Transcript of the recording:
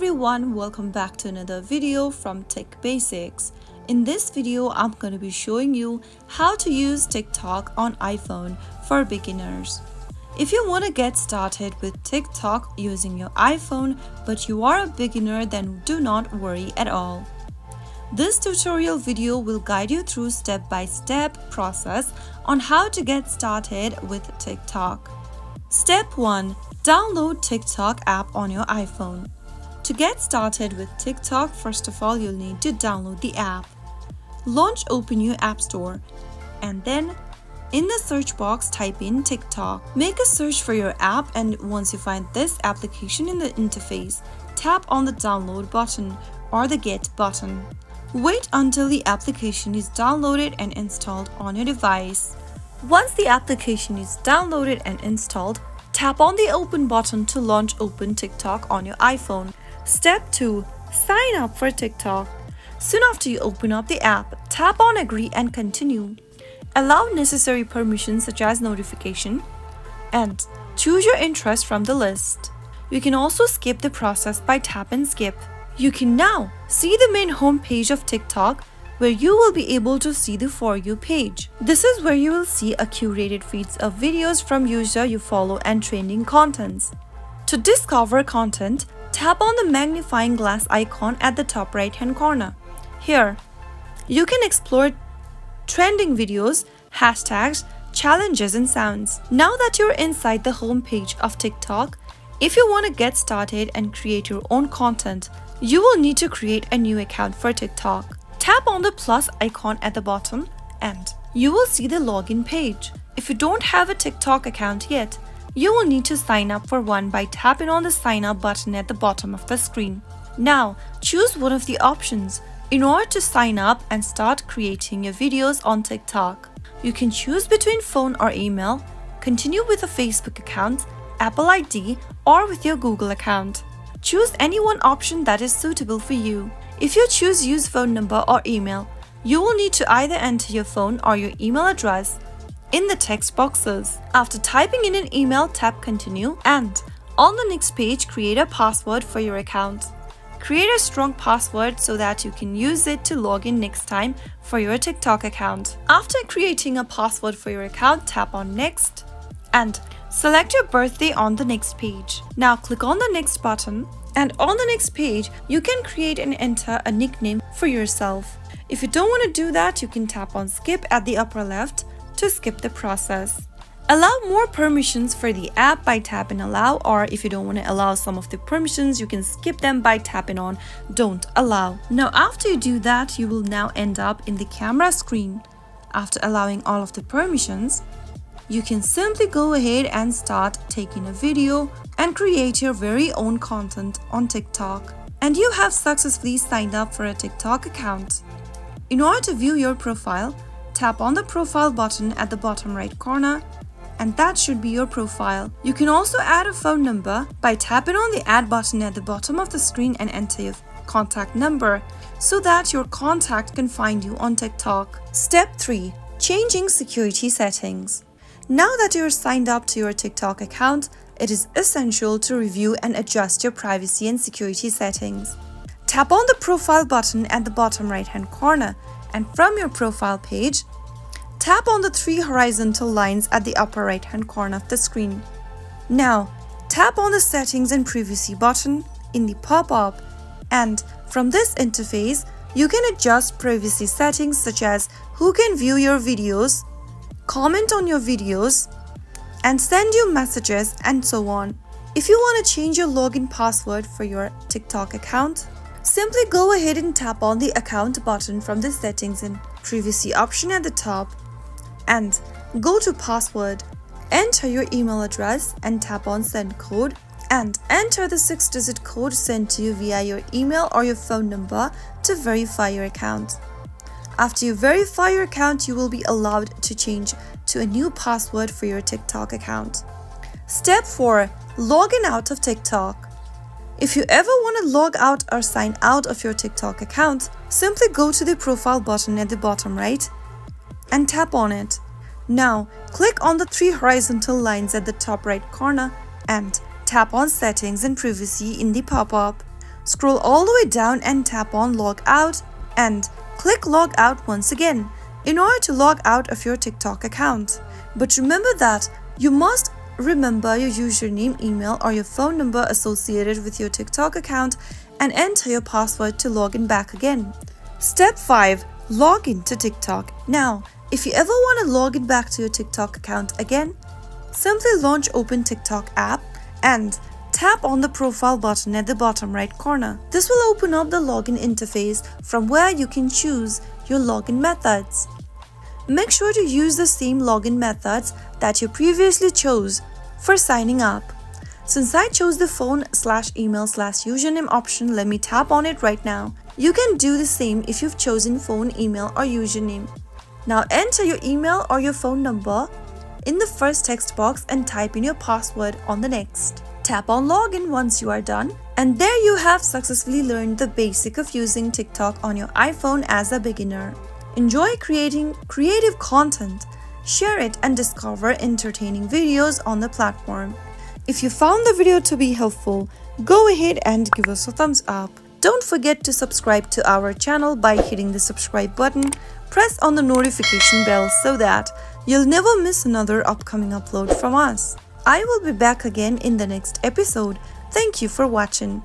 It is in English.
everyone, welcome back to another video from Tech Basics. In this video, I'm going to be showing you how to use TikTok on iPhone for beginners. If you want to get started with TikTok using your iPhone but you are a beginner, then do not worry at all. This tutorial video will guide you through step-by-step process on how to get started with TikTok. Step 1. Download TikTok app on your iPhone. To get started with TikTok, first of all, you'll need to download the app. Open your App Store and then in the search box type in TikTok. Make a search for your app, and once you find this application in the interface, tap on the download button or the get button. Wait until the application is downloaded and installed on your device. Once the application is downloaded and installed, tap on the open button to launch Open TikTok on your iPhone. Step 2. Sign up for TikTok. Soon after you open up the app, tap on Agree and Continue. Allow necessary permissions such as notification and choose your interest from the list. You can also skip the process by tap and skip. You can now see the main home page of TikTok, where you will be able to see the For You page. This is where you will see a curated feeds of videos from users you follow and trending contents. To discover content, tap on the magnifying glass icon at the top right hand corner. Here, you can explore trending videos, hashtags, challenges and sounds. Now that you're inside the home page of TikTok, if you want to get started and create your own content, you will need to create a new account for TikTok. Tap on the plus icon at the bottom and you will see the login page. If you don't have a TikTok account yet, you will need to sign up for one by tapping on the sign up button at the bottom of the screen. Now, choose one of the options in order to sign up and start creating your videos on TikTok. You can choose between phone or email, continue with a Facebook account, Apple ID, or with your Google account. Choose any one option that is suitable for you. If you choose use phone number or email, you will need to either enter your phone or your email address in the text boxes. After typing in an email, tap Continue and on the next page, create a password for your account. Create a strong password so that you can use it to log in next time for your TikTok account. After creating a password for your account, tap on Next and select your birthday on the next page. Now click on the Next button, and on the next page, you can create and enter a nickname for yourself. If you don't want to do that, you can tap on Skip at the upper left to skip the process. Allow more permissions for the app by tapping Allow, or if you don't want to allow some of the permissions, you can skip them by tapping on Don't Allow. Now after you do that, you will now end up in the camera screen. After allowing all of the permissions, you can simply go ahead and start taking a video and create your very own content on TikTok. And you have successfully signed up for a TikTok account. In order to view your profile, tap on the profile button at the bottom right corner, and that should be your profile. You can also add a phone number by tapping on the add button at the bottom of the screen and enter your contact number so that your contact can find you on TikTok. Step 3. Changing security settings. Now that you're signed up to your TikTok account, it is essential to review and adjust your privacy and security settings. Tap on the profile button at the bottom right hand corner, and from your profile page, tap on the 3 horizontal lines at the upper right hand corner of the screen. Now, tap on the Settings and Privacy button in the pop-up, and from this interface, you can adjust privacy settings such as who can view your videos, comment on your videos, and send you messages, and so on. If you want to change your login password for your TikTok account, simply go ahead and tap on the Account button from the Settings and Privacy option at the top and go to Password. Enter your email address and tap on Send Code and enter the 6-digit code sent to you via your email or your phone number to verify your account. After you verify your account, you will be allowed to change to a new password for your TikTok account. Step 4. Login out of TikTok. If you ever want to log out or sign out of your TikTok account, simply go to the profile button at the bottom right and tap on it. Now, click on the 3 horizontal lines at the top right corner and tap on Settings and Privacy in the pop-up. scroll all the way down and tap on Logout and click Logout once again in order to log out of your TikTok account. But remember that you must remember your username, email, or your phone number associated with your TikTok account and enter your password to log in back again. Step 5. Log into TikTok. Now, if you ever want to log in back to your TikTok account again, simply launch Open TikTok app and tap on the profile button at the bottom right corner. This will open up the login interface from where you can choose your login methods. Make sure to use the same login methods that you previously chose for signing up. Since I chose the phone/email/username option, let me tap on it right now. You can do the same if you've chosen phone, email, or username. Now enter your email or your phone number in the first text box and type in your password on the next. Tap on login once you are done, and there you have successfully learned the basic of using TikTok on your iPhone as a beginner. Enjoy creating creative content, share it, and discover entertaining videos on the platform. If you found the video to be helpful, go ahead and give us a thumbs up. Don't forget to subscribe to our channel by hitting the subscribe button. Press on the notification bell so that you'll never miss another upcoming upload from us. I will be back again in the next episode. Thank you for watching.